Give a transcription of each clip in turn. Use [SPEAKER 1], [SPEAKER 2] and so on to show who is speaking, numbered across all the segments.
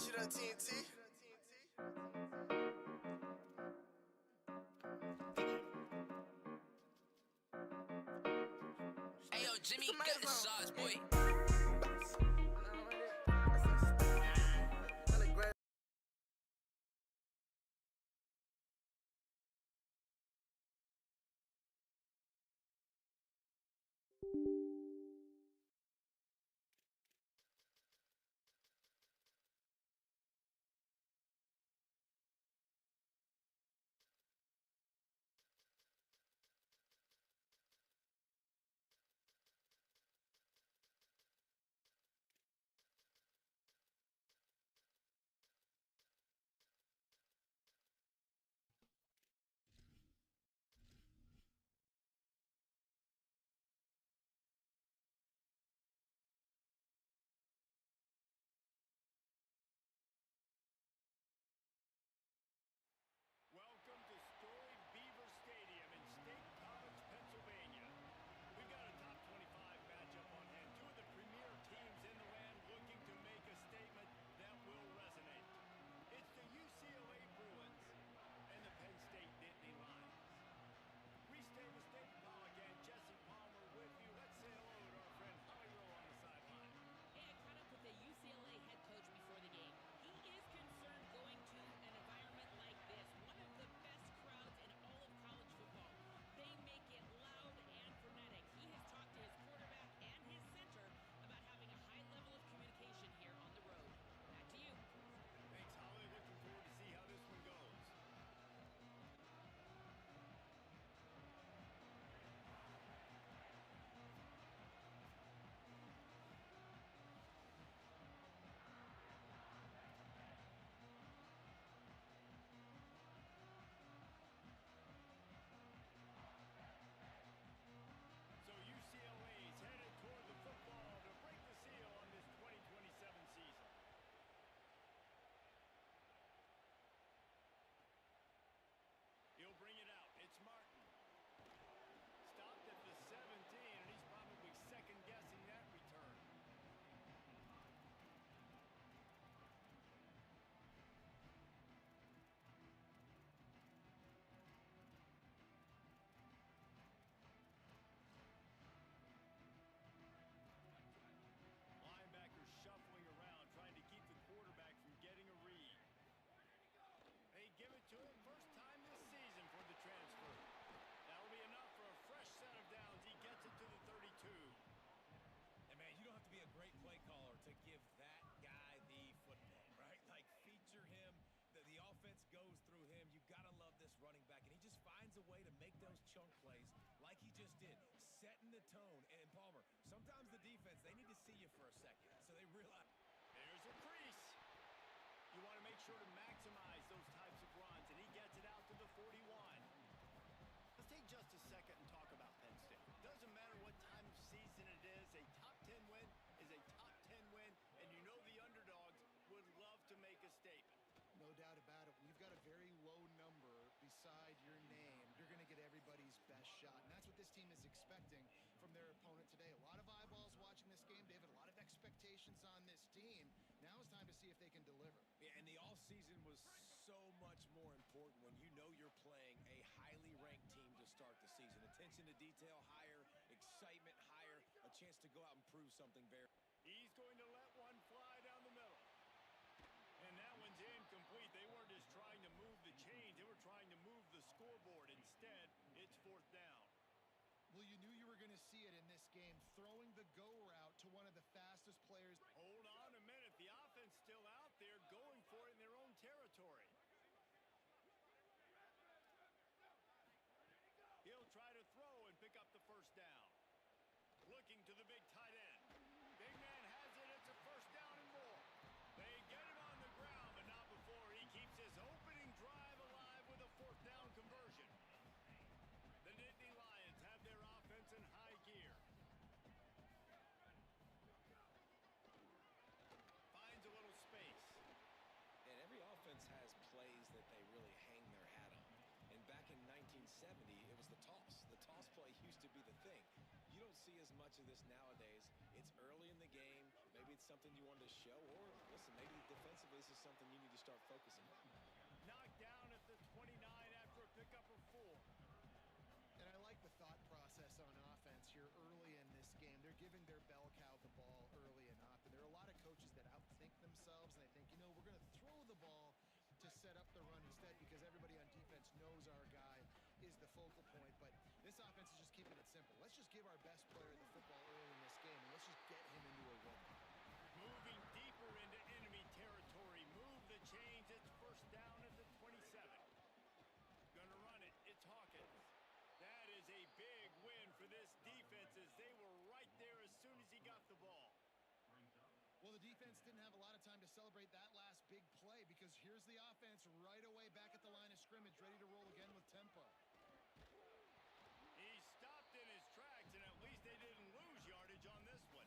[SPEAKER 1] you that TNT?
[SPEAKER 2] Hey yo, Jimmy, get the sauce, boy.
[SPEAKER 3] Welcome to storied Beaver Stadium in State College, Pennsylvania. We've got a top 25 matchup on hand. Two of the premier teams in the land looking to make a statement that will resonate. It's the UCLA Bruins and the Penn State Nittany Lions. We stay with State Pollock and Jesse Palmer with you. Let's say hello to our friend Holly Rowe on the sideline.
[SPEAKER 4] Hey, I caught up with the UCLA head coach before the game. He is concerned going to an environment like this, one of the best crowds in all of college football. They make it loud and frenetic. He has talked to his quarterback and his center about having a high level of communication here on the road. Back to you.
[SPEAKER 3] Thanks, Holly. Looking forward to see how this one goes. So UCLA is headed toward the football to break the seal on this 2027 season. He'll bring it out. It's Martin. Stopped at the 17, and he's probably second-guessing that return. Linebackers shuffling around, trying to keep the quarterback from getting a read. They give it to him first time this season for the transfer. That'll be enough for a fresh set of downs. He gets it to the 32.
[SPEAKER 5] And man, you don't have to be a great play caller to give that guy the football, right? Like, feature him. The offense goes through him. You've got to love this running back. And he just finds a way to make those chunk plays like he just did, setting the tone. And Palmer, sometimes the defense, they need to see you for a second so they realize.
[SPEAKER 3] There's a crease. You want to make sure to maximize those types of runs, and he gets it out to the 41. Let's take just a second and talk about Penn State. Doesn't matter what time of season it is, a top 10 win is a top 10 win, and you know the underdogs would love to make a statement.
[SPEAKER 6] No doubt about it. When you've got a very low number beside your name, you're going to get everybody's best shot. And that's what this team is expecting from their opponent today. A lot of eyeballs watching this game, David. A lot of expectations on this team. Now it's time to see if they can deliver.
[SPEAKER 5] Yeah, and the offseason was so much more important when you know you're playing a highly ranked team to start the season. Attention to detail higher, excitement higher, a chance to go out and prove something very.
[SPEAKER 3] He's going to let one fly down the middle. And that one's incomplete. They weren't just trying to move the chains. They were trying to move the scoreboard. Instead, it's fourth down.
[SPEAKER 6] Well, you knew you were going to see it in this game, throwing the go route to one of the fastest players.
[SPEAKER 3] Hold on a minute. The offense still out there going for it in their own territory. He'll try to throw and pick up the first down. Looking to the big tight end. Big man has it. It's a first down and more. They get him on the ground, but not before he keeps his opening drive alive with a fourth down conversion. The Nittany Lions have their offense in high gear. Finds a little space.
[SPEAKER 5] And every offense has plays that they really hang their hat on. And back in 1970, it was the toss. The toss play used to be the thing. You don't see as much of this nowadays. It's early in the game. Maybe it's something you wanted to show. Or, listen, maybe defensively this is something you need to start focusing on.
[SPEAKER 3] Knocked down at the 29 after a pickup of 4.
[SPEAKER 6] And I like the thought process on offense here early in this game. They're giving their bell cow the ball early and often. There are a lot of coaches that outthink themselves, and they think, you know, we're going to throw the ball to set up the run instead because everybody on defense knows our guy is the focal point. But this offense is just keeping it simple. Let's just give our best player the football early in this game, and let's just get him into a rhythm.
[SPEAKER 3] Moving deeper into enemy territory. Move the chains. It's first down at the 27. Gonna run it. It's Hawkins. That is a big win for this defense as they were right there as soon as he got the ball.
[SPEAKER 6] Well, the defense didn't have a lot of time to celebrate that last big play because here's the offense right away back at the line of scrimmage, ready to roll again with tempo.
[SPEAKER 3] He stopped in his tracks, and at least they didn't lose yardage on this one.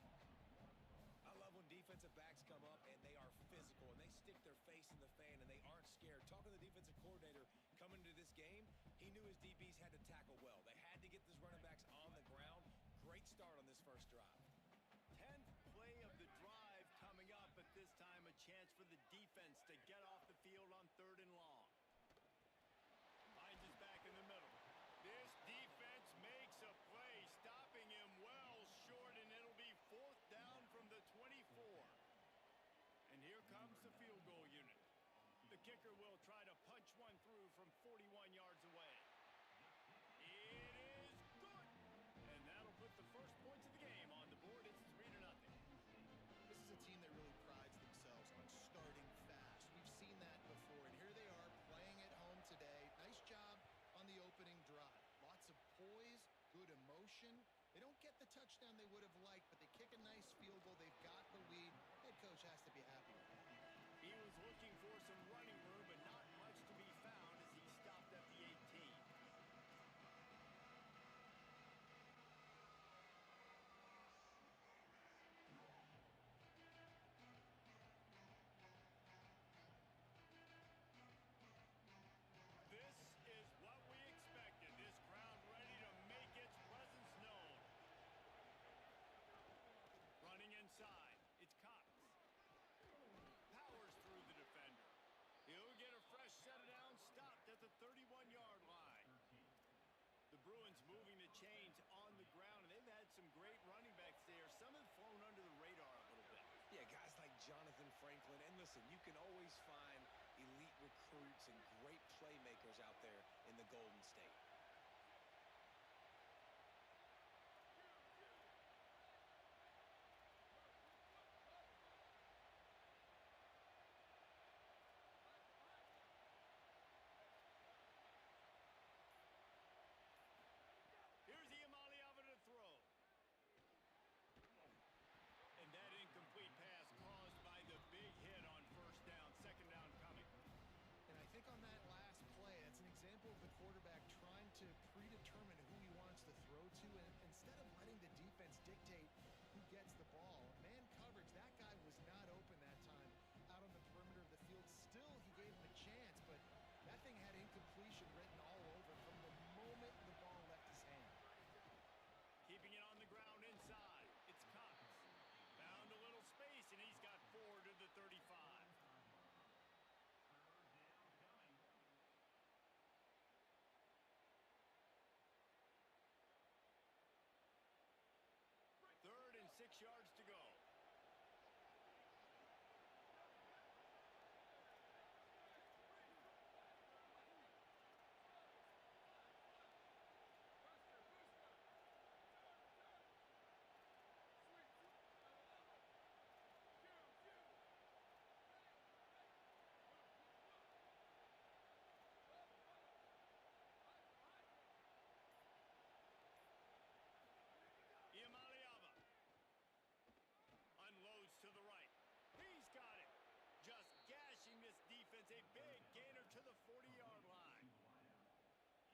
[SPEAKER 5] I love when defensive backs come up and they are physical and they stick their face in the fan and they aren't scared. Talking to the defensive coordinator coming into this game, he knew his DBs had to tackle well. They had to get these running backs on the ground. Great start on this first drive.
[SPEAKER 3] 10th play of the drive coming up, but this time a chance for the defense to get off the field on 3rd and long. Finds his back in the middle. This defense makes a play, stopping him well short, and it'll be 4th down from the 24. And here comes the field goal unit. The kicker will try to punch one through from 41 yards away. It is good. And that'll put the first points of the game on the board. It's 3-0.
[SPEAKER 6] This is a team that really prides themselves on starting fast. We've seen that before, and here they are playing at home today. Nice job on the opening drive. Lots of poise, good emotion. They don't get the touchdown they would have liked, but they kick a nice field goal. They've got the lead. Head coach has to be happy with that.
[SPEAKER 3] He was looking for some running room, but not much to be found as he stopped at the 18. This is what we expected. This crowd ready to make its presence known. Running inside. It's Cox. Powers through the defender. He'll get a fresh set of down, stopped at the 31-yard line. The Bruins moving the chains on the ground, and they've had some great running backs there. Some have flown under the radar a little bit.
[SPEAKER 5] Yeah, guys like Jonathan Franklin. And listen, you can always find elite recruits and great playmakers out there in the Golden State.
[SPEAKER 3] Here's Iamaleava to throw. And that incomplete pass caused by the big hit on first down. Second down coming.
[SPEAKER 6] And I think on that last play, that's an example of the quarterback trying to predetermine who he wants to throw to, and instead of letting the defense dictate who gets the ball. Man coverage, that guy was not open that time out on the perimeter of the field. Still, he gave him a chance, but that thing had incompletion written all over from the moment the ball left his hand.
[SPEAKER 3] Keeping it on the ground inside. It's Cox. Found a little space, and he's got 4 to the 35. Third and 6 yards to go. Iamaleava unloads to the right. He's got it. Just gashing this defense. A big gainer to the 40-yard line.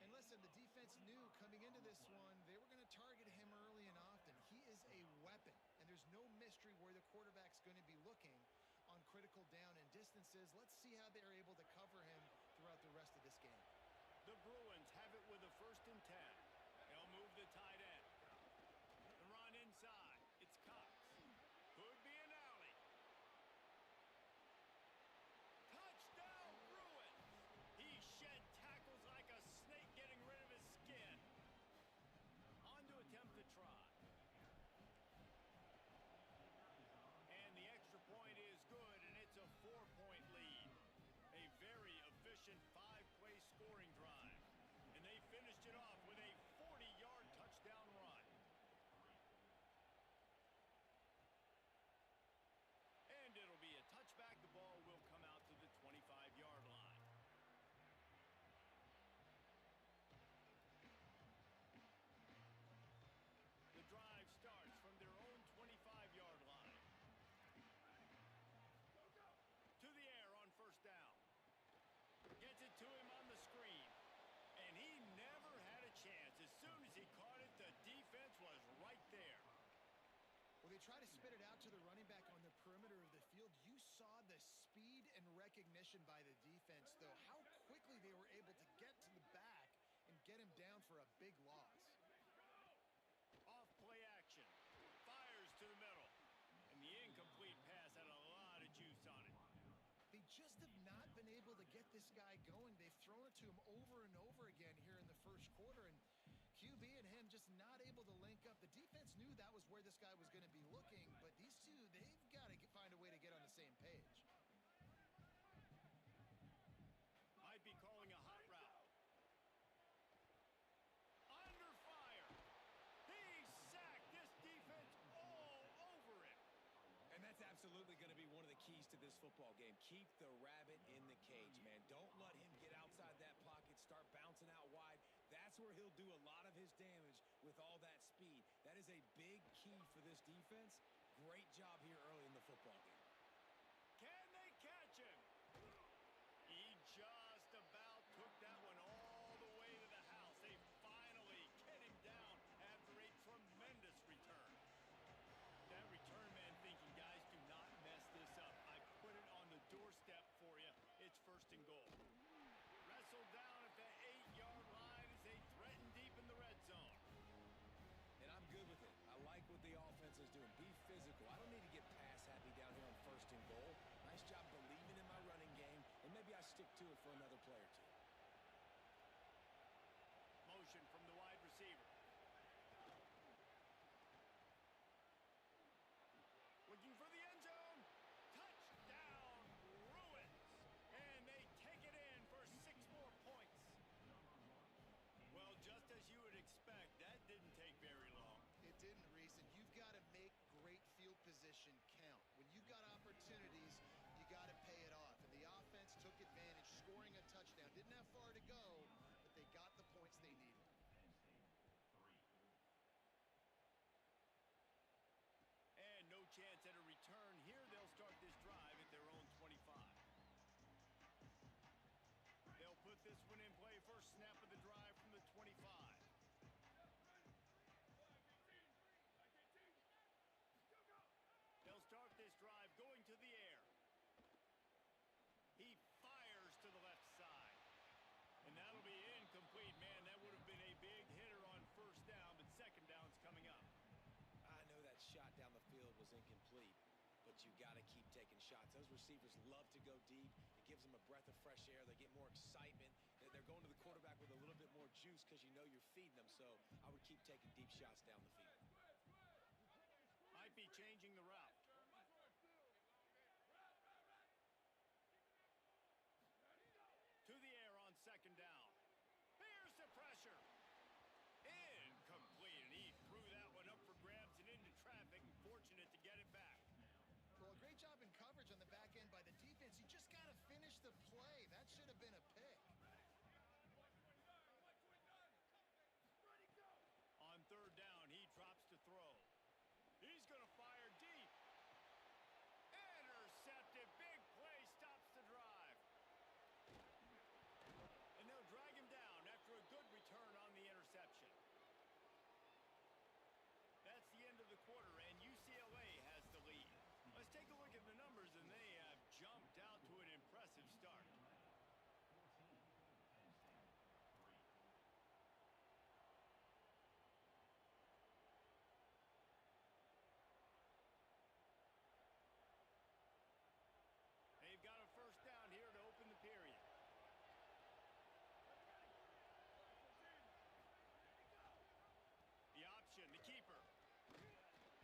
[SPEAKER 6] And listen, the defense knew coming into this one, they were going to target him early and often. He is a weapon, and there's no mystery where the quarterback's going to be looking on critical down and distances. Let's see how they're able to cover him throughout the rest of this game.
[SPEAKER 3] The Bruins have it with a 1st and 10. They'll move the tight end. The run inside. It's Cox. Could be an alley.
[SPEAKER 6] they try to spit it out to the running back on the perimeter of the field. You saw the speed and recognition by the defense, though, how quickly they were able to get to the back and get him down for a big loss.
[SPEAKER 3] Off play action. Fires to the middle. And the incomplete pass had a lot of juice on it.
[SPEAKER 6] They just have not been able to get this guy going. They've thrown it to him over and over again here in the first quarter, and QB and him just not able to link up. The defense knew that was where this guy was going to be looking, but these two, they've got to find a way to get on the same page.
[SPEAKER 3] Might be calling a hot route. Under fire. He sacked this defense all over it.
[SPEAKER 5] And that's absolutely going to be one of the keys to this football game. Keep the rabbit in the cage, man. Don't let him get outside that pocket, start bouncing out wide. That's where he'll do a lot of his damage with all that speed. That is a big key for this defense. Great job here early in the football game.
[SPEAKER 3] Can they catch him? He just about took that one all the way to the house. They finally get him down after a tremendous return. That return man thinking, guys, do not mess this up. I put it on the doorstep for you. It's 1st and goal. Wrestled down at the 8-yard line as they threaten deep in the red zone.
[SPEAKER 5] And I'm good with it. I like what the offense is doing. Be physical. I don't need to get pass happy down here on 1st and goal. Nice job believing in my running game, and maybe I stick to it for another play or two.
[SPEAKER 3] Motion from the wide receiver. Looking for the end zone. Touchdown, Bruins. And they take it in for 6 more points. Well, just as you would expect, that didn't take very long.
[SPEAKER 6] It didn't, Reese, and you've got to make great field position count. When you've got opportunities, you got to pay it off. And the offense took advantage, scoring a touchdown. Didn't have far to go, but they got the points they needed.
[SPEAKER 3] And no chance at a return here. They'll start this drive at their own 25. They'll put this one in play. First snap of the drive from the 25. They'll start this drive going to the air. He fires to the left side. And that'll be incomplete. Man, that would have been a big hitter on 1st down, but 2nd down's coming up.
[SPEAKER 5] I know that shot down the field was incomplete, but you got to keep taking shots. Those receivers love to go deep. It gives them a breath of fresh air. They get more excitement. They're going to the quarterback with a little bit more juice because you know you're feeding them. So I would keep taking deep shots down the field.
[SPEAKER 3] Might be changing the route. To the air on 2nd down. Here's the pressure. Incomplete, and he threw that one up for grabs and into traffic, and fortunate to get it back.
[SPEAKER 6] Well, a great job in coverage on the back end by the defense. You just got to finish the play. That should have been a pick.
[SPEAKER 3] On 3rd down, he drops to throw. He's going to fire deep. Intercepted. Big play stops the drive. And they'll drag him down after a good return on the interception. That's the end of the quarter, and UCLA has the lead. Let's take a look at the numbers, and they have jumped out to an impressive start. They've got a 1st down here to open the period. The option, the keeper.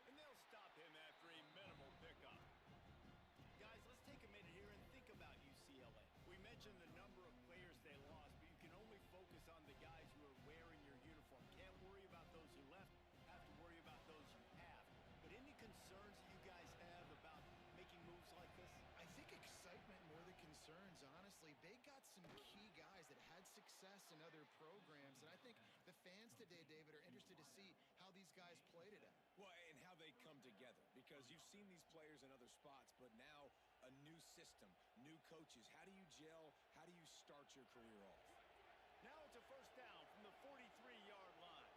[SPEAKER 3] And they'll stop him after a minimal pickup. Guys, let's take a minute here and think about UCLA. We mentioned the number of players they lost, but you can only focus on the guys who are wearing your uniform. Can't worry about those who left, have to worry about those you have. But any concerns you guys have about making moves like this?
[SPEAKER 6] I think excitement more than concerns, honestly. They got some key guys that had success in other programs, and I think the fans today, David, are interested to see how these guys play today.
[SPEAKER 5] Well, and how they come together, because you've seen these players in other spots, but now a new system, new coaches. How do you gel? How do you start your career off?
[SPEAKER 3] Now it's a 1st down from the 43-yard line.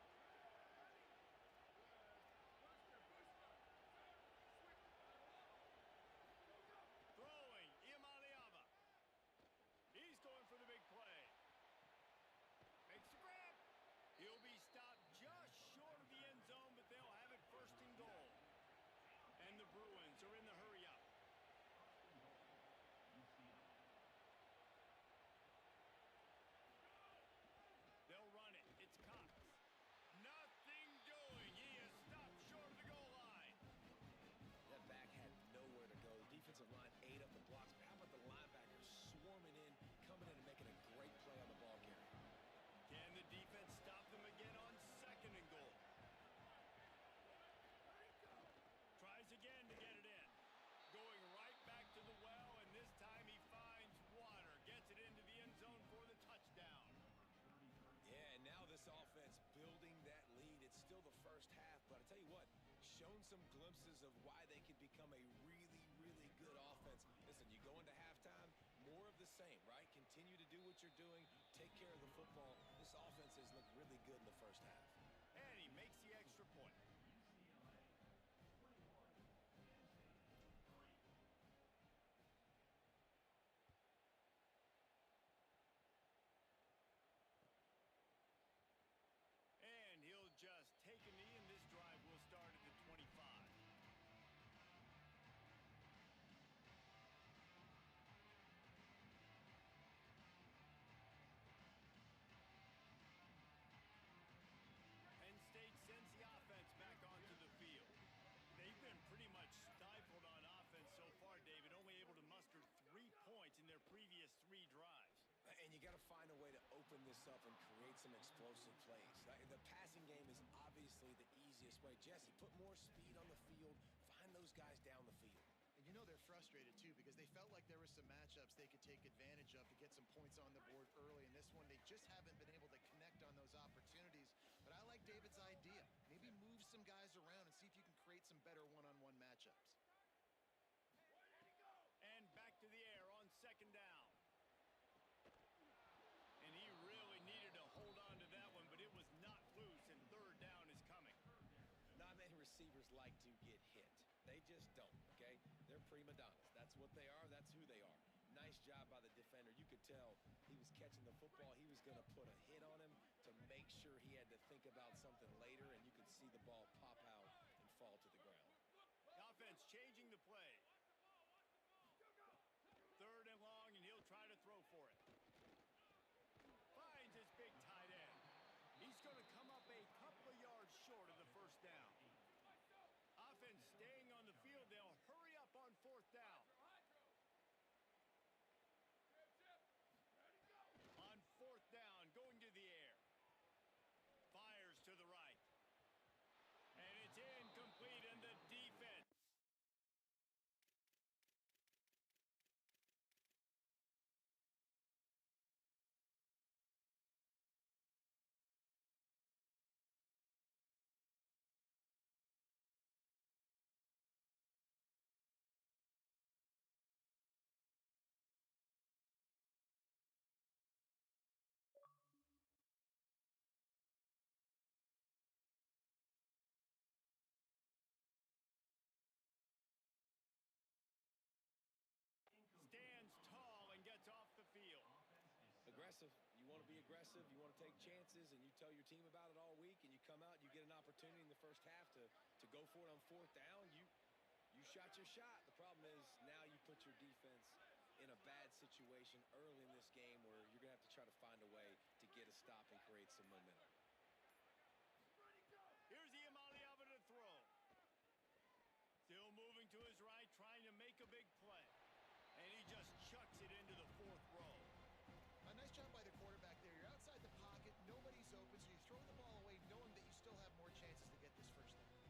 [SPEAKER 5] some glimpses of why they could become a really, really good offense. Listen, you go into halftime, more of the same, right? Continue to do what you're doing, take care of the football. This offense has looked really good in the first half.
[SPEAKER 3] And he makes the extra point. And he'll just take a knee, and this drive will start at the 25. Penn State sends the offense back onto the field. They've been pretty much stifled on offense so far, David, only able to muster 3 points in their previous 3 drives.
[SPEAKER 5] And you got to find a way to open this up and create some explosive plays. The passing game is obviously the easiest way. Jesse, put more speed on the field. Find those guys down the field.
[SPEAKER 6] And you know they're frustrated, too, because they felt like there were some matchups they could take advantage of to get some points on the board early. In this one, they just haven't been able to connect on those opportunities. But I like David's idea. Maybe move some guys around and see if you can create some better one-on-one matchups.
[SPEAKER 3] And back to the air on 2nd down. And he really needed to hold on to that one, but it was not loose, and 3rd down is coming.
[SPEAKER 5] Not many receivers like to get hit. They just don't, okay? They're prima donnas. That's what they are. That's who they are. Nice job by the defender. You could tell he was catching the football. He was going to put a hit on him to make sure he had to think about something later, and you could see the ball pop out and fall to the ground.
[SPEAKER 3] The offense changing the play. 3rd and long, and he'll try to throw for it. Finds his big tight end. He's going to come up a couple of yards short of the 1st down. Offense staying on the field. They'll hurry up on 4th down. On 4th down, going to the air. Fires to the right. And it's incomplete, and the defense. Stands tall and gets off the field.
[SPEAKER 5] Aggressive. You want to be aggressive. You want to take chances, and you tell your team about it all week, and you come out and you get an opportunity in the first half to go for it on 4th down. You shot your shot. The problem is now you put your defense in a bad situation early in this game where you're going to have to try to find a way to get a stop and create some momentum.
[SPEAKER 3] Here's Iamaleava to throw. Still moving to his right, trying to make a big play. And he just chucks it into the 4th row.
[SPEAKER 6] A nice job by the quarterback there. You're outside the pocket, nobody's open, so you throw the ball away knowing that you still have more chances to get this 1st down.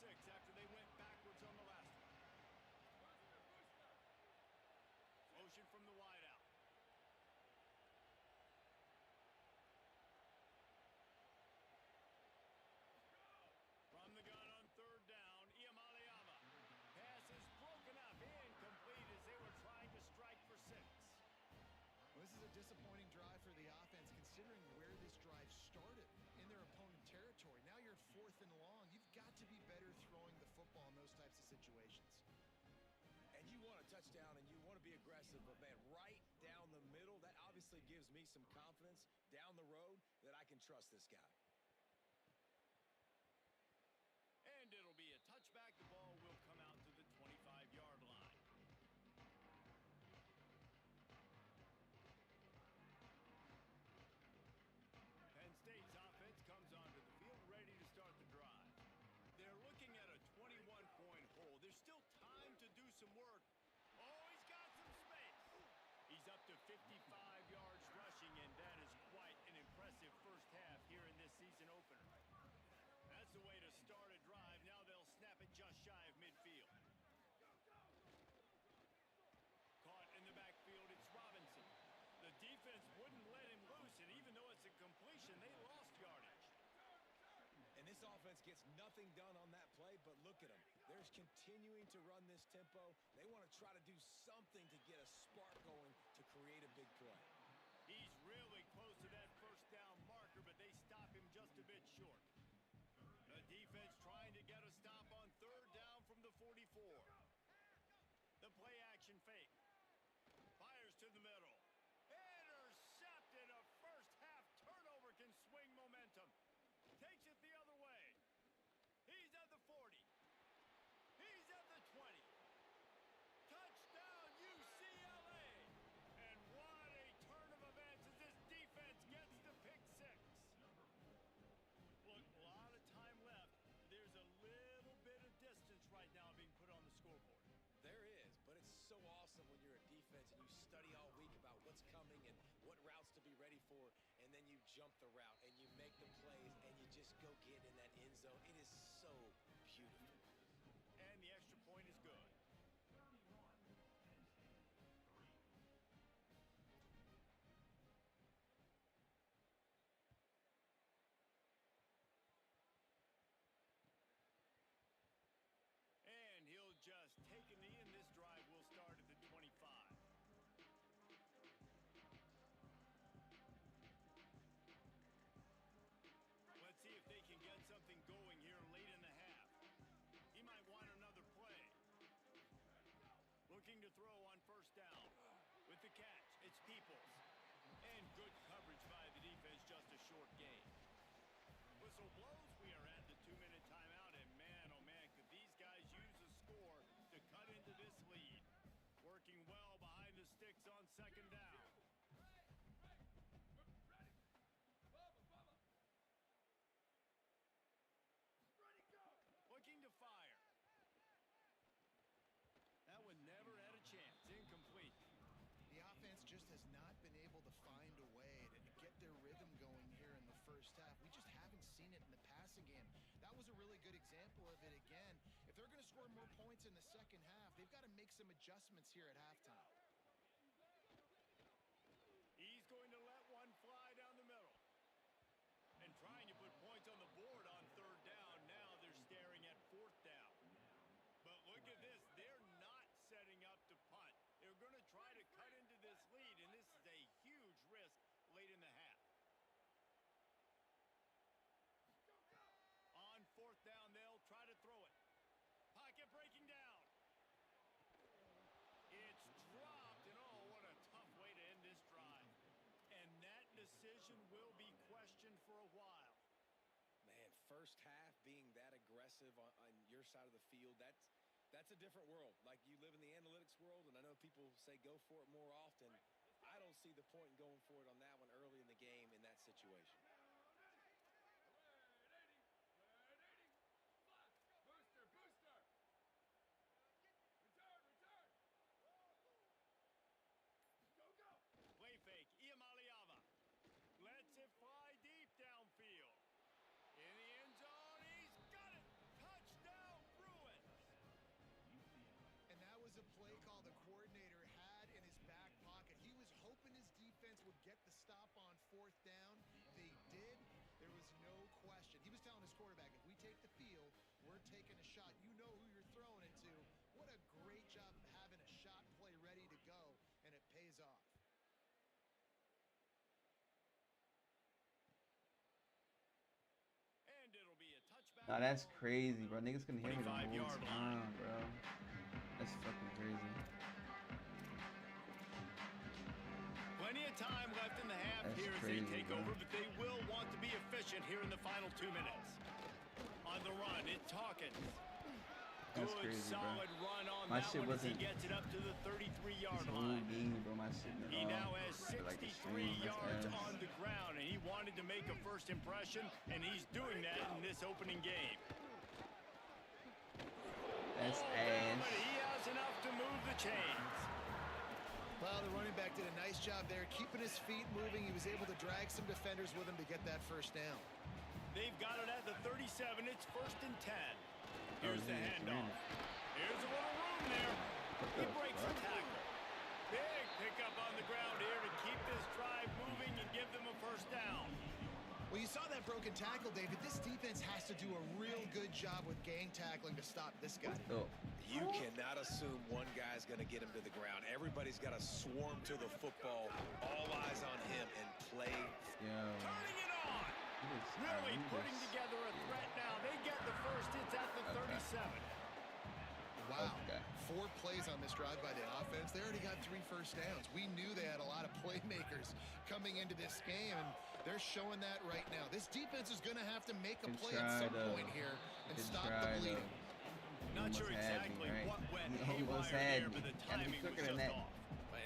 [SPEAKER 3] 6 after they went backwards on the last one. Motion from the wideout. From the gun on third down, Iamaleava. Pass is broken up, incomplete as they were trying to strike for 6.
[SPEAKER 6] Well, this is a disappointing drive for the offense, considering where this drive started in their opponent territory. Now you're at 4th and long. You've got to be better throwing the football in those types of situations.
[SPEAKER 5] And you want a touchdown and you want to be aggressive, but man, right down the middle, that obviously gives me some confidence down the road that I can trust this guy.
[SPEAKER 3] And it'll be a touchback. The ball will come out to the 25-yard line. Penn State's offense comes onto the field ready to start the drive. They're looking at a 21-point hole. There's still time to do some work. Oh, he's got some space. He's up to 55 yards rushing, and that is quite an impressive first half here in this season opener. That's the way to start a drive. Now they'll snap it just shy of midfield. Caught in the backfield, it's Robinson. The defense wouldn't let him loose, and even though it's a completion, they lost yardage.
[SPEAKER 5] And this offense gets nothing done on that play, but look at them. They're continuing to run this tempo. They want to try to do something to get a spark going to create a big play.
[SPEAKER 3] He's really close to that first down marker, but they stop him just a bit short. The defense trying to get a stop on third down from the 44. The play action fake. Fires to the middle. Intercepted. A first half turnover can swing momentum. Takes it the other way. He's at the 40. He's at the 20. Touchdown UCLA. And what a turn of events as this defense gets the pick 6. Look, a lot of time left. There's a little bit of distance right now being put on the scoreboard.
[SPEAKER 5] There is, but it's so awesome when you're a defense and you study all week about what's coming and what routes to be ready for, and then you jump the route and you make the plays and you just go get in that end zone. It is so beautiful.
[SPEAKER 3] And the extra point is good. And he'll just take a knee, and this drive will start at the 25. Let's see if they can get something going here late in the half. He might want another play. Looking to throw on first down. With the catch, it's Peoples. And good coverage by the defense, just a short gain. Whistle blows. We are at the 2-minute timeout, and man, oh man, could these guys use a score to cut into this lead. Working well behind the sticks on second down. Looking to fire. That one never had a chance. Incomplete.
[SPEAKER 6] The offense just has not been able to find a way to get their rhythm going here in the first half. We just haven't seen it in the passing game. That was a really good example of it again. If they're going to score more points in the second half, they've got to make some adjustments here at halftime.
[SPEAKER 3] He's going to let one fly down the middle. And trying to put points on the board on third down. Now they're staring at fourth down. But look at this. They're not setting up to punt. They're going to try to cut into this lead, and this is a huge risk late in the half. On fourth down, they'll try to throw it. Pocket breaking down. It's dropped, and oh, what a tough way to end this drive. And that decision will be questioned for a while.
[SPEAKER 5] Man, first half being that aggressive on your side of the field, that's a different world. Like, you live in the analytics world, and I know people say go for it more often. I don't see the point in going for it on that one early in the game in that situation.
[SPEAKER 3] Play fake, Iamaleava. Lets it fly deep downfield. In the end zone, he's got it. Touchdown,
[SPEAKER 6] get the stop on 4th down. They did. There was no question. He was telling his quarterback, if we take the field, we're taking a shot. You know who you're throwing it to. What a great job of having a shot play ready to go, and it pays off.
[SPEAKER 3] And it'll be a touchback.
[SPEAKER 1] Nah, that's crazy, bro. Niggas couldn't hear me the
[SPEAKER 3] 25-yard
[SPEAKER 1] whole
[SPEAKER 3] line.
[SPEAKER 1] time, bro. That's fucking crazy.
[SPEAKER 3] Plenty of time left in the half
[SPEAKER 1] That's
[SPEAKER 3] here as
[SPEAKER 1] crazy,
[SPEAKER 3] they take
[SPEAKER 1] bro.
[SPEAKER 3] over, but they will want to be efficient here in the final 2 minutes. On the run, it's Hawkins.
[SPEAKER 1] That's
[SPEAKER 3] Good,
[SPEAKER 1] crazy, bro.
[SPEAKER 3] solid run on
[SPEAKER 1] My
[SPEAKER 3] that
[SPEAKER 1] shit
[SPEAKER 3] one as he
[SPEAKER 1] wasn't-
[SPEAKER 3] gets it up to the 33-yard
[SPEAKER 1] This whole
[SPEAKER 3] line.
[SPEAKER 1] game, bro, my shit been
[SPEAKER 3] He
[SPEAKER 1] off.
[SPEAKER 3] now has
[SPEAKER 1] I feel like the
[SPEAKER 3] 63
[SPEAKER 1] stream is
[SPEAKER 3] yards
[SPEAKER 1] ass.
[SPEAKER 3] on the ground, and he wanted to make a first impression, and he's doing that in this opening game.
[SPEAKER 1] That's
[SPEAKER 3] But
[SPEAKER 1] ass.
[SPEAKER 3] he has enough to move the chains.
[SPEAKER 6] Well, the running back did a nice job there, keeping his feet moving. He was able to drag some defenders with him to get that first down.
[SPEAKER 3] They've got it at the 37. It's 1st and 10. Here's the
[SPEAKER 1] yeah,
[SPEAKER 3] handoff. Here's a little room there. He breaks the tackle. Big pickup on the ground here to keep this drive moving and give them a first down.
[SPEAKER 6] Well, you saw that broken tackle, David. This defense has to do a real good job with gang tackling to stop this guy.
[SPEAKER 1] Oh,
[SPEAKER 5] You cannot assume one guy's going to get him to the ground. Everybody's got to swarm to the football, all eyes on him, and play.
[SPEAKER 1] yo.
[SPEAKER 3] Turning it on. Really putting together a threat now. They get the first. It's at the 37.
[SPEAKER 6] Wow.
[SPEAKER 1] Okay.
[SPEAKER 6] 4 plays on this drive by the offense. They already got 3 first downs. We knew they had a lot of playmakers coming into this game, and they're showing that right now. This defense is going to have to make a play at some point here and stop the bleeding.
[SPEAKER 3] Not sure exactly
[SPEAKER 1] right?
[SPEAKER 3] what went
[SPEAKER 1] He almost
[SPEAKER 3] haywire
[SPEAKER 1] had
[SPEAKER 3] there,
[SPEAKER 1] me.
[SPEAKER 3] but the
[SPEAKER 1] Gotta
[SPEAKER 3] timing
[SPEAKER 1] be
[SPEAKER 3] was
[SPEAKER 1] quicker
[SPEAKER 3] just
[SPEAKER 1] than that.
[SPEAKER 3] off.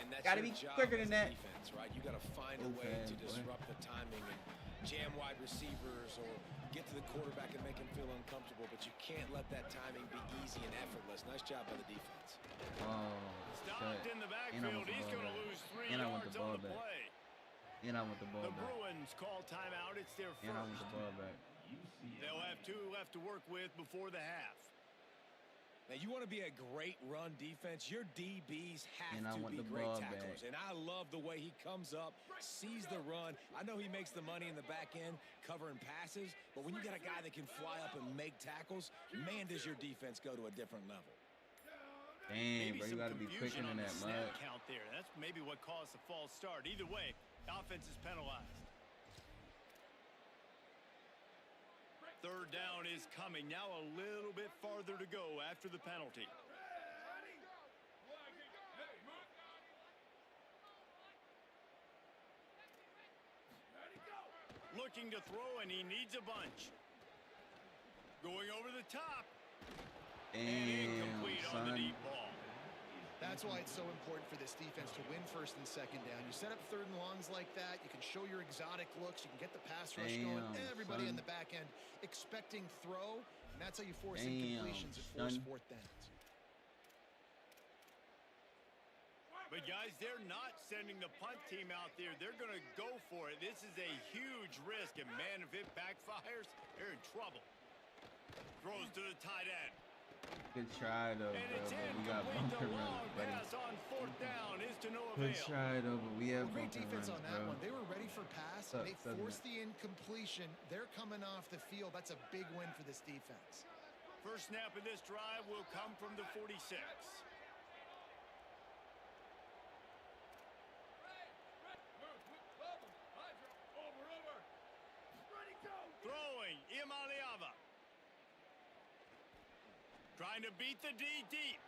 [SPEAKER 5] And that's
[SPEAKER 1] Gotta
[SPEAKER 5] your
[SPEAKER 1] be
[SPEAKER 5] job
[SPEAKER 1] quicker
[SPEAKER 5] as
[SPEAKER 1] than
[SPEAKER 5] a
[SPEAKER 1] that.
[SPEAKER 5] defense, right? You got to find a
[SPEAKER 1] Oh,
[SPEAKER 5] way to
[SPEAKER 1] boy.
[SPEAKER 5] disrupt the timing and jam wide receivers or get to the quarterback and make him feel uncomfortable. But you can't let that timing be easy and effortless. Nice job by the defense.
[SPEAKER 1] Oh,
[SPEAKER 3] Stopped
[SPEAKER 1] shit.
[SPEAKER 3] in the
[SPEAKER 1] And I
[SPEAKER 3] backfield.
[SPEAKER 1] want the
[SPEAKER 3] He's
[SPEAKER 1] ball
[SPEAKER 3] going to
[SPEAKER 1] back.
[SPEAKER 3] lose 3
[SPEAKER 1] And I want
[SPEAKER 3] yards
[SPEAKER 1] the ball
[SPEAKER 3] on the
[SPEAKER 1] back.
[SPEAKER 3] play.
[SPEAKER 1] And I want the ball
[SPEAKER 3] The
[SPEAKER 1] back.
[SPEAKER 3] Bruins call timeout. It's their
[SPEAKER 1] And I want
[SPEAKER 3] first.
[SPEAKER 1] the ball back.
[SPEAKER 3] They'll have 2 left to work with before the half.
[SPEAKER 5] Now, you want to be a great run defense, your DBs have
[SPEAKER 1] And I
[SPEAKER 5] to
[SPEAKER 1] want
[SPEAKER 5] be
[SPEAKER 1] the
[SPEAKER 5] great
[SPEAKER 1] ball
[SPEAKER 5] tacklers.
[SPEAKER 1] back.
[SPEAKER 5] And I love the way he comes up, sees the run. I know he makes the money in the back end covering passes, but when you got a guy that can fly up and make tackles, man, does your defense go to a different level.
[SPEAKER 1] Damn,
[SPEAKER 3] Maybe
[SPEAKER 1] bro, you
[SPEAKER 3] some
[SPEAKER 1] got to be quicker
[SPEAKER 3] confusion on
[SPEAKER 1] than
[SPEAKER 3] the
[SPEAKER 1] that,
[SPEAKER 3] snap
[SPEAKER 1] mud.
[SPEAKER 3] count there. That's maybe what caused the false start. Either way, the offense is penalized. 3rd down is coming. Now a little bit farther to go after the penalty. Looking to throw, and he needs a bunch. Going over the top. And incomplete
[SPEAKER 1] Damn,
[SPEAKER 3] on the
[SPEAKER 1] son.
[SPEAKER 3] deep ball.
[SPEAKER 6] That's why it's so important for this defense to win 1st and 2nd down. You set up 3rd and longs like that. You can show your exotic looks. You can get the pass rush going.
[SPEAKER 1] Damn,
[SPEAKER 6] Everybody in
[SPEAKER 1] son.
[SPEAKER 6] the back end expecting throw, and that's how you force
[SPEAKER 1] Damn,
[SPEAKER 6] incompletions and force
[SPEAKER 1] son.
[SPEAKER 6] 4th downs.
[SPEAKER 3] But guys, they're not sending the punt team out there. They're going to go for it. This is a huge risk, and man, if it backfires, they're in trouble. Throws to the tight end.
[SPEAKER 1] Good try, though,
[SPEAKER 3] And
[SPEAKER 1] bro.
[SPEAKER 3] it's
[SPEAKER 1] But we got
[SPEAKER 3] incomplete.
[SPEAKER 1] bunker
[SPEAKER 3] The long
[SPEAKER 1] runs, buddy.
[SPEAKER 3] pass on 4th down is to no
[SPEAKER 1] Good
[SPEAKER 3] avail.
[SPEAKER 1] try, though, but we have
[SPEAKER 6] Well, great
[SPEAKER 1] bunker
[SPEAKER 6] defense
[SPEAKER 1] runs,
[SPEAKER 6] on that
[SPEAKER 1] bro.
[SPEAKER 6] one. They were ready for pass.
[SPEAKER 1] Sucks,
[SPEAKER 6] They
[SPEAKER 1] doesn't
[SPEAKER 6] forced
[SPEAKER 1] it?
[SPEAKER 6] the incompletion. They're coming off the field. That's a big win for this defense.
[SPEAKER 3] First snap of this drive will come from the 46. Throwing, Imaliava. Trying to beat the D deep.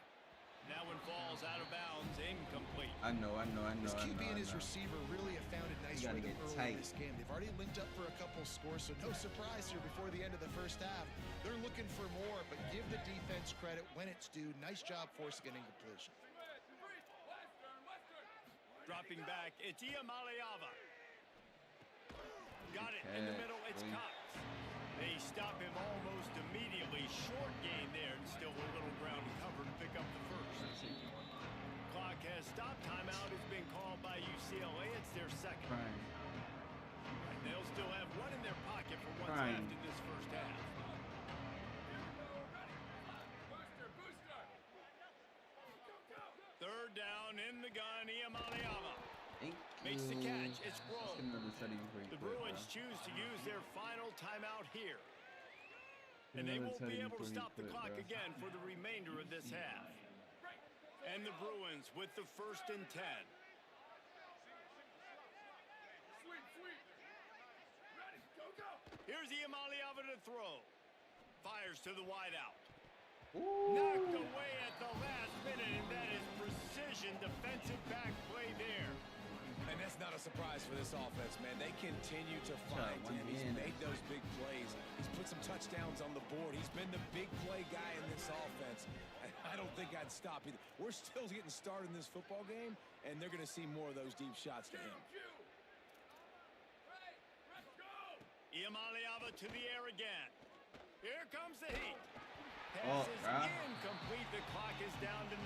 [SPEAKER 3] That one falls out of bounds, incomplete.
[SPEAKER 1] I know.
[SPEAKER 6] This QB and his receiver really have found a nice
[SPEAKER 1] You gotta
[SPEAKER 6] rhythm
[SPEAKER 1] get
[SPEAKER 6] early
[SPEAKER 1] tight.
[SPEAKER 6] in this game. They've already linked up for a couple scores, so no surprise here before the end of the first half. They're looking for more, but give the defense credit when it's due. Nice job forcing an incompletion.
[SPEAKER 3] Dropping back, it's Iamaleava. Got it in the
[SPEAKER 1] Catch,
[SPEAKER 3] middle, it's
[SPEAKER 1] boy.
[SPEAKER 3] Cox. They stop him almost immediately. Short gain there, and still a little ground to cover to pick up the first. Clock has stopped. Timeout has been called by UCLA. It's their 2nd.
[SPEAKER 1] Prime.
[SPEAKER 3] They'll still have one in their pocket for what's
[SPEAKER 1] Prime.
[SPEAKER 3] left in this first half. Third down in the gun, Iamaleava.
[SPEAKER 1] Thank
[SPEAKER 3] Makes the catch. It's
[SPEAKER 1] Let's get
[SPEAKER 3] Rome.
[SPEAKER 1] another study before you
[SPEAKER 3] The
[SPEAKER 1] quit,
[SPEAKER 3] Bruins
[SPEAKER 1] bro.
[SPEAKER 3] choose to use their final timeout here.
[SPEAKER 1] Get
[SPEAKER 3] And they
[SPEAKER 1] another
[SPEAKER 3] won't be
[SPEAKER 1] study
[SPEAKER 3] able to
[SPEAKER 1] before you
[SPEAKER 3] stop the
[SPEAKER 1] quit,
[SPEAKER 3] clock
[SPEAKER 1] bro.
[SPEAKER 3] again for the remainder of this half. And the Bruins with the 1st and 10. Here's Iamaliava to throw. Fires to the wideout. Knocked away at the last minute, and that is precision defensive back play there.
[SPEAKER 5] And that's not a surprise for this offense, man. They continue to find him. He's made those big plays. He's put some touchdowns on the board. He's been the big play guy in this offense. And I don't think I'd stop either. We're still getting started in this football game, and they're going to see more of those deep shots to him.
[SPEAKER 3] Iamaliava to the air again. Here comes the heat.
[SPEAKER 1] Oh,
[SPEAKER 3] Pass is
[SPEAKER 1] crap.
[SPEAKER 3] incomplete. The clock is down to 9.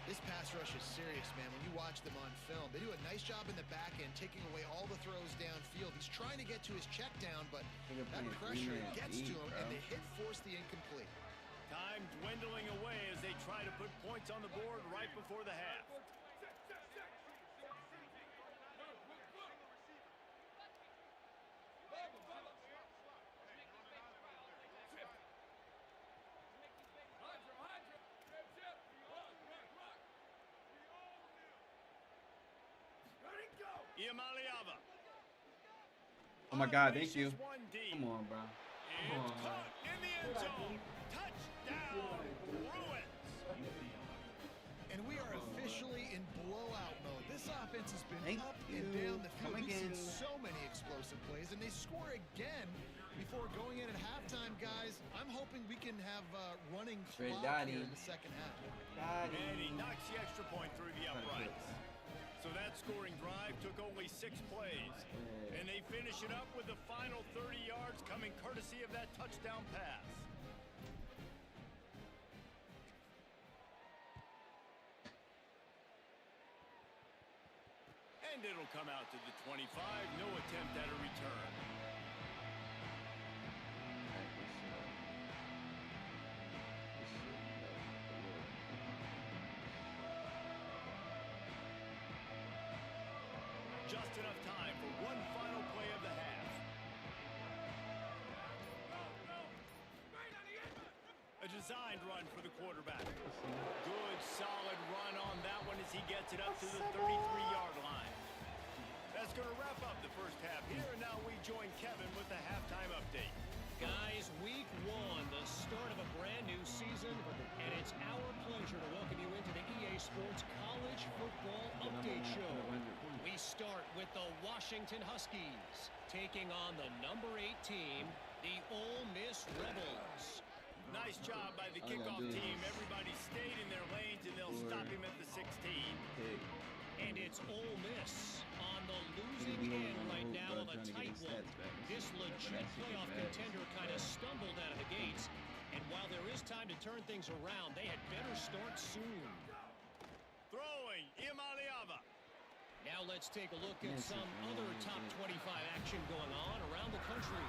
[SPEAKER 6] This pass rush is serious, man. When you watch them on film, they do a nice job in the back end, taking away all the throws downfield. He's trying to get to his check down, but
[SPEAKER 1] They're
[SPEAKER 6] that
[SPEAKER 1] playing
[SPEAKER 6] pressure
[SPEAKER 1] three-man
[SPEAKER 6] gets to
[SPEAKER 1] deep,
[SPEAKER 6] him,
[SPEAKER 1] bro.
[SPEAKER 6] and they hit force the incomplete.
[SPEAKER 3] Time dwindling away as they try to put points on the board right before the half. Iamaliava.
[SPEAKER 1] Oh my God, thank you.
[SPEAKER 3] Unleashes one deep.
[SPEAKER 1] Come on, bro.
[SPEAKER 3] It's caught in the end zone. Touchdown, Bruins.
[SPEAKER 6] And we are officially in blowout mode. This offense has been
[SPEAKER 1] Thank
[SPEAKER 6] up
[SPEAKER 1] you.
[SPEAKER 6] and down the field.
[SPEAKER 1] Come
[SPEAKER 6] We've seen
[SPEAKER 1] again.
[SPEAKER 6] so many explosive plays, and they score again before going in at halftime, guys. I'm hoping we can have running
[SPEAKER 1] Great
[SPEAKER 6] clock
[SPEAKER 1] daddy.
[SPEAKER 6] here in the second half.
[SPEAKER 3] And he knocks the extra point through the uprights. So that scoring drive took only 6 plays. And they finish it up with the final 30 yards coming courtesy of that touchdown pass. And it'll come out to the 25. No attempt at a return. Just enough time for one final play of the half. A designed run for the quarterback. Good, solid run on that one as he gets it up to the 33-yard line. That's going to wrap up the first half here, and now we join Kevin with the halftime update.
[SPEAKER 7] Guys, week 1, the start of a brand new season, and it's our pleasure to welcome you into the EA Sports College Football Update Show. We start with the Washington Huskies, taking on the number 8 team, the Ole Miss Rebels.
[SPEAKER 3] Nice job by the
[SPEAKER 1] All I gotta
[SPEAKER 3] kickoff
[SPEAKER 1] do is
[SPEAKER 3] team. Everybody stayed in their lanes, and they'll stop him at the 16.
[SPEAKER 1] Okay.
[SPEAKER 7] And it's Ole Miss on the losing
[SPEAKER 1] Maybe
[SPEAKER 7] end
[SPEAKER 1] holding on
[SPEAKER 7] right
[SPEAKER 1] hope,
[SPEAKER 7] now
[SPEAKER 1] bro,
[SPEAKER 7] of a
[SPEAKER 1] trying to get
[SPEAKER 7] tight
[SPEAKER 1] his
[SPEAKER 7] one.
[SPEAKER 1] stats back.
[SPEAKER 7] This legit
[SPEAKER 1] That shit
[SPEAKER 7] playoff
[SPEAKER 1] is bad.
[SPEAKER 7] contender kind of stumbled out of the gates. And while there is time to turn things around, they had better start soon.
[SPEAKER 3] Throwing, Iamaliava.
[SPEAKER 7] Now let's take a look at some other top 25 action going on around the country.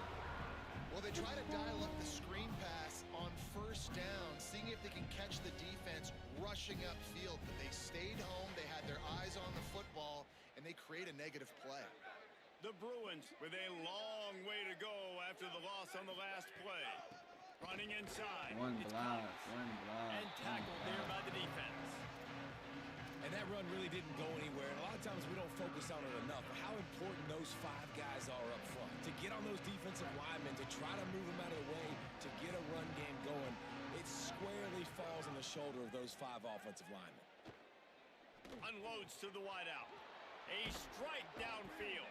[SPEAKER 6] Well, they try to dial up the screen pass on first down, seeing if they can catch the defense rushing upfield. But they stayed home, they had their eyes on the football, and they create a negative play.
[SPEAKER 3] The Bruins with a long way to go after the loss on the last play. Running inside.
[SPEAKER 1] One
[SPEAKER 3] It's
[SPEAKER 1] block,
[SPEAKER 3] Collins.
[SPEAKER 1] one block.
[SPEAKER 3] And tackled there by the defense.
[SPEAKER 5] And that run really didn't go anywhere. And a lot of times we don't focus on it enough, but how important those 5 guys are up front. To get on those defensive linemen, to try to move them out of the way, to get a run game going, it squarely falls on the shoulder of those 5 offensive linemen.
[SPEAKER 3] Unloads to the wideout. A strike downfield.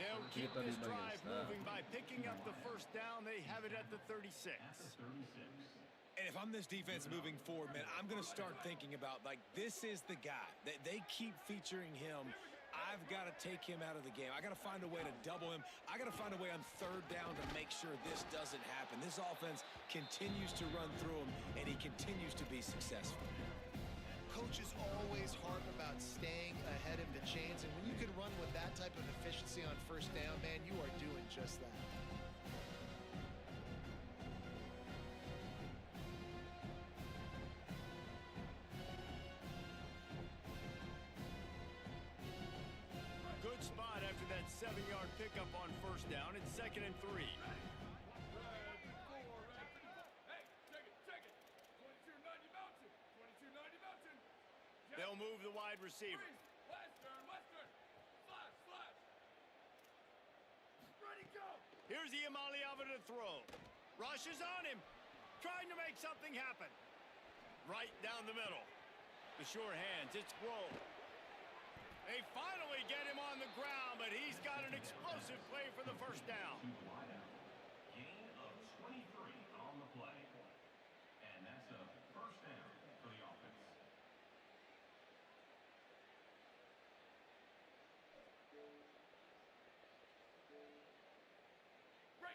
[SPEAKER 3] They'll keep
[SPEAKER 1] thought he
[SPEAKER 3] this
[SPEAKER 1] was gonna
[SPEAKER 3] drive
[SPEAKER 1] stop.
[SPEAKER 3] moving by picking up the first down. They have it at the 36.
[SPEAKER 5] And if I'm this defense moving forward, man, I'm going to start thinking about, like, this is the guy. They keep featuring him. I've got to take him out of the game. I got to find a way to double him. I got to find a way on 3rd down to make sure this doesn't happen. This offense continues to run through him, and he continues to be successful.
[SPEAKER 6] Coaches always harp about staying ahead of the chains, and when you can run with that type of efficiency on first down, man, you are doing just that.
[SPEAKER 3] 7-yard pickup on first down. It's 2nd and 3. They'll move the wide receiver. Here's Iamaleava to throw. Rushes on him. Trying to make something happen. Right down the middle. The sure hands. It's Roll. They finally get him on the ground, but he's got an explosive play for the first down.
[SPEAKER 8] Gain of 23 on the play. And that's a first down for the offense.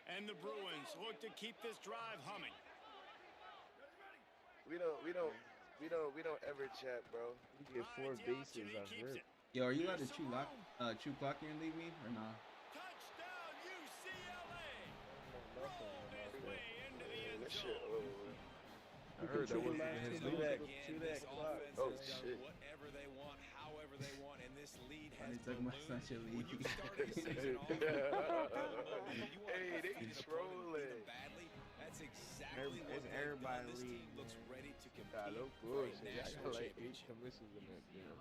[SPEAKER 3] And the Bruins look to keep this drive humming.
[SPEAKER 9] We don't ever chat, bro.
[SPEAKER 10] We get 4 bases on rip.
[SPEAKER 1] Yo, are you allowed to chew clock here and leave me or nah?
[SPEAKER 3] Touchdown UCLA! Rolled his way into the end
[SPEAKER 9] That shit
[SPEAKER 3] zone.
[SPEAKER 9] over.
[SPEAKER 10] I heard that was his
[SPEAKER 5] Again,
[SPEAKER 10] chew
[SPEAKER 5] this
[SPEAKER 10] that clock.
[SPEAKER 5] offense
[SPEAKER 9] Oh,
[SPEAKER 5] has done
[SPEAKER 9] shit.
[SPEAKER 5] whatever they want, however they want, and this lead
[SPEAKER 1] I
[SPEAKER 5] has
[SPEAKER 1] need to talk about
[SPEAKER 5] ballooned.
[SPEAKER 1] Sunshine
[SPEAKER 5] When you
[SPEAKER 1] League.
[SPEAKER 5] start a season off, you want
[SPEAKER 9] Hey, they
[SPEAKER 5] to beat
[SPEAKER 9] trolling.
[SPEAKER 5] them badly. That's exactly what
[SPEAKER 10] It's
[SPEAKER 5] they've
[SPEAKER 10] everybody
[SPEAKER 5] done. This team
[SPEAKER 10] league,
[SPEAKER 5] looks
[SPEAKER 10] man.
[SPEAKER 5] ready to compete
[SPEAKER 10] Nah, no
[SPEAKER 5] for a
[SPEAKER 10] bullshit. I
[SPEAKER 5] national
[SPEAKER 10] got like 8
[SPEAKER 5] championship.
[SPEAKER 10] commissions in that deal.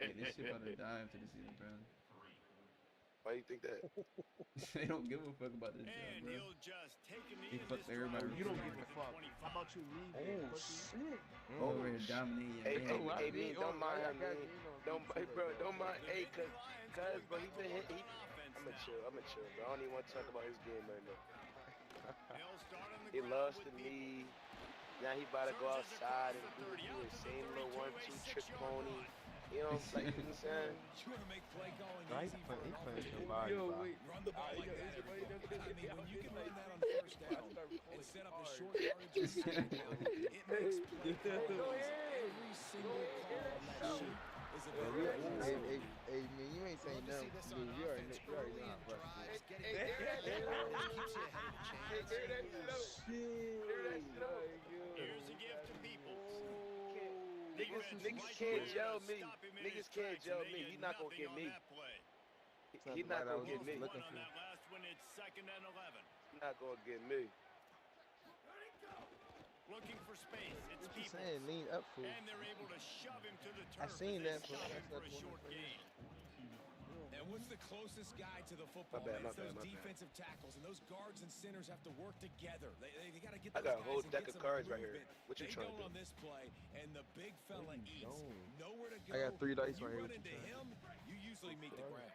[SPEAKER 1] Hey, this shit about to die after the season, bro.
[SPEAKER 9] Why you think that?
[SPEAKER 1] They don't give a fuck about this job,
[SPEAKER 3] And
[SPEAKER 1] bro.
[SPEAKER 3] he'll just take a knee
[SPEAKER 1] He
[SPEAKER 3] in
[SPEAKER 1] fucked
[SPEAKER 3] this
[SPEAKER 1] everybody.
[SPEAKER 3] drive.
[SPEAKER 10] You don't
[SPEAKER 3] Start
[SPEAKER 10] give a
[SPEAKER 3] at the
[SPEAKER 10] fuck.
[SPEAKER 3] 25.
[SPEAKER 10] How about you leave?
[SPEAKER 9] Oh,
[SPEAKER 10] pussy?
[SPEAKER 1] Over here dominating your
[SPEAKER 9] Hey,
[SPEAKER 1] game.
[SPEAKER 9] hey, Mean, don't mind him,
[SPEAKER 10] got
[SPEAKER 9] Mean.
[SPEAKER 10] Gino on
[SPEAKER 9] Don't,
[SPEAKER 10] YouTube
[SPEAKER 9] hey, bro,
[SPEAKER 10] right
[SPEAKER 9] don't
[SPEAKER 10] now.
[SPEAKER 9] mind. Hey, cause, bro, he been hit.
[SPEAKER 3] Offense
[SPEAKER 9] I'ma
[SPEAKER 3] now.
[SPEAKER 9] chill, bro. I don't even want to talk about his game right now.
[SPEAKER 3] He'll start on the
[SPEAKER 9] He
[SPEAKER 3] ground
[SPEAKER 9] lost
[SPEAKER 3] with
[SPEAKER 9] the
[SPEAKER 3] people.
[SPEAKER 9] knee. Now he about to go
[SPEAKER 3] Surges
[SPEAKER 9] outside and
[SPEAKER 3] across the
[SPEAKER 9] do
[SPEAKER 3] 30, out
[SPEAKER 9] his
[SPEAKER 3] to the
[SPEAKER 9] same little
[SPEAKER 3] 32,
[SPEAKER 9] 1-2
[SPEAKER 3] a
[SPEAKER 9] trick
[SPEAKER 3] 6-yard
[SPEAKER 9] pony.
[SPEAKER 3] run.
[SPEAKER 9] You know what I'm saying?
[SPEAKER 5] You want to make play calling
[SPEAKER 10] Nah,
[SPEAKER 5] easy for an offensive
[SPEAKER 10] some
[SPEAKER 5] quarterback?
[SPEAKER 10] body, bro.
[SPEAKER 5] Run the ball like that
[SPEAKER 10] it's
[SPEAKER 5] every
[SPEAKER 10] funny,
[SPEAKER 5] day. I mean, when you can run that on first down
[SPEAKER 10] I start
[SPEAKER 5] and
[SPEAKER 10] pulling
[SPEAKER 5] set up the
[SPEAKER 10] hard.
[SPEAKER 5] short yardage on second down, it makes play calling easy. Every single call on that sheet is a
[SPEAKER 10] Hey,
[SPEAKER 5] very
[SPEAKER 10] hey, man, you ain't saying
[SPEAKER 6] Love to see
[SPEAKER 10] nothing.
[SPEAKER 6] this
[SPEAKER 10] You
[SPEAKER 6] on
[SPEAKER 10] already
[SPEAKER 6] offense
[SPEAKER 10] know
[SPEAKER 6] early in
[SPEAKER 10] how to
[SPEAKER 6] drives, getting
[SPEAKER 9] Hey, hear that shit?
[SPEAKER 6] keeps you ahead of the chains.
[SPEAKER 9] Hear that shit? Hear that shit?
[SPEAKER 3] Here's a gift to Peoples.
[SPEAKER 9] Niggas can't gel me. Niggas can't gel me. He not gonna get me. He not gonna get me.
[SPEAKER 3] On that last one, it's 2nd and 11.
[SPEAKER 9] He not gonna get me.
[SPEAKER 3] Looking for space. It's
[SPEAKER 10] What you
[SPEAKER 3] Peoples.
[SPEAKER 10] saying? Lean up, fool.
[SPEAKER 3] And they're able to shove him to the turf.
[SPEAKER 10] I seen
[SPEAKER 3] as they
[SPEAKER 10] that, fool.
[SPEAKER 3] stop him
[SPEAKER 10] That's
[SPEAKER 3] for
[SPEAKER 10] not
[SPEAKER 3] a
[SPEAKER 10] one
[SPEAKER 3] short
[SPEAKER 10] of the
[SPEAKER 3] gain.
[SPEAKER 5] And what's the closest guy to the football?
[SPEAKER 9] My bad,
[SPEAKER 5] It's those
[SPEAKER 9] my bad.
[SPEAKER 5] defensive tackles, and those guards and centers have to work together. They got to get
[SPEAKER 9] I
[SPEAKER 5] those
[SPEAKER 9] got a
[SPEAKER 5] guys
[SPEAKER 9] whole
[SPEAKER 5] and
[SPEAKER 9] deck
[SPEAKER 5] get
[SPEAKER 9] of
[SPEAKER 5] some
[SPEAKER 9] cards right here.
[SPEAKER 5] movement.
[SPEAKER 9] What you
[SPEAKER 5] They
[SPEAKER 9] trying to
[SPEAKER 5] don't
[SPEAKER 9] do?
[SPEAKER 5] on this play, and the big fella
[SPEAKER 10] you
[SPEAKER 5] eats.
[SPEAKER 10] don't?
[SPEAKER 5] Nowhere to go.
[SPEAKER 10] I got 3 dice
[SPEAKER 5] When
[SPEAKER 10] right here.
[SPEAKER 5] you run
[SPEAKER 10] What you
[SPEAKER 5] into
[SPEAKER 10] trying?
[SPEAKER 5] him, you usually meet the ground.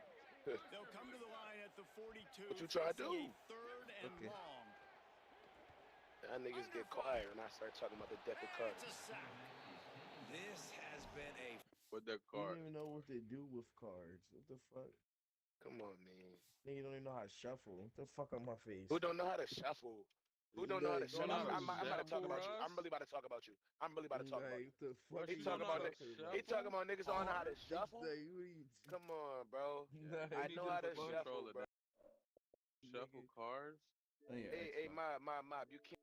[SPEAKER 3] They'll come to the line at the 42.
[SPEAKER 9] What you try to
[SPEAKER 3] facing
[SPEAKER 9] do?
[SPEAKER 3] a 3rd and
[SPEAKER 10] Okay.
[SPEAKER 3] long.
[SPEAKER 9] That niggas get quiet when I start talking about the deck of
[SPEAKER 3] And
[SPEAKER 9] cards.
[SPEAKER 3] it's a sack.
[SPEAKER 5] This has been a
[SPEAKER 11] With the
[SPEAKER 10] You
[SPEAKER 11] card.
[SPEAKER 10] don't even know what they do with cards. What the fuck?
[SPEAKER 9] Come on, man.
[SPEAKER 10] Nigga don't even know how to shuffle. What the fuck on my face?
[SPEAKER 9] Who don't know how to shuffle? Who don't know how to
[SPEAKER 10] Don't
[SPEAKER 9] shuffle?
[SPEAKER 10] know how to
[SPEAKER 9] I'm about to talk
[SPEAKER 11] shuffle,
[SPEAKER 9] about you.
[SPEAKER 11] Russ?
[SPEAKER 9] I'm really about to talk about you. I'm really about to talk about you.
[SPEAKER 10] What the fuck?
[SPEAKER 9] He
[SPEAKER 10] you
[SPEAKER 9] talking about
[SPEAKER 10] talking
[SPEAKER 9] niggas. He talking about niggas on how to shuffle.
[SPEAKER 10] Like, what are you
[SPEAKER 9] Come on, bro.
[SPEAKER 10] Nah,
[SPEAKER 9] I
[SPEAKER 10] you
[SPEAKER 9] know
[SPEAKER 10] just
[SPEAKER 9] how to
[SPEAKER 10] fucking-
[SPEAKER 9] shuffle, bro.
[SPEAKER 11] Shuffle cards.
[SPEAKER 1] Oh, yeah,
[SPEAKER 9] Hey,
[SPEAKER 1] Xbox.
[SPEAKER 9] mob, you can't.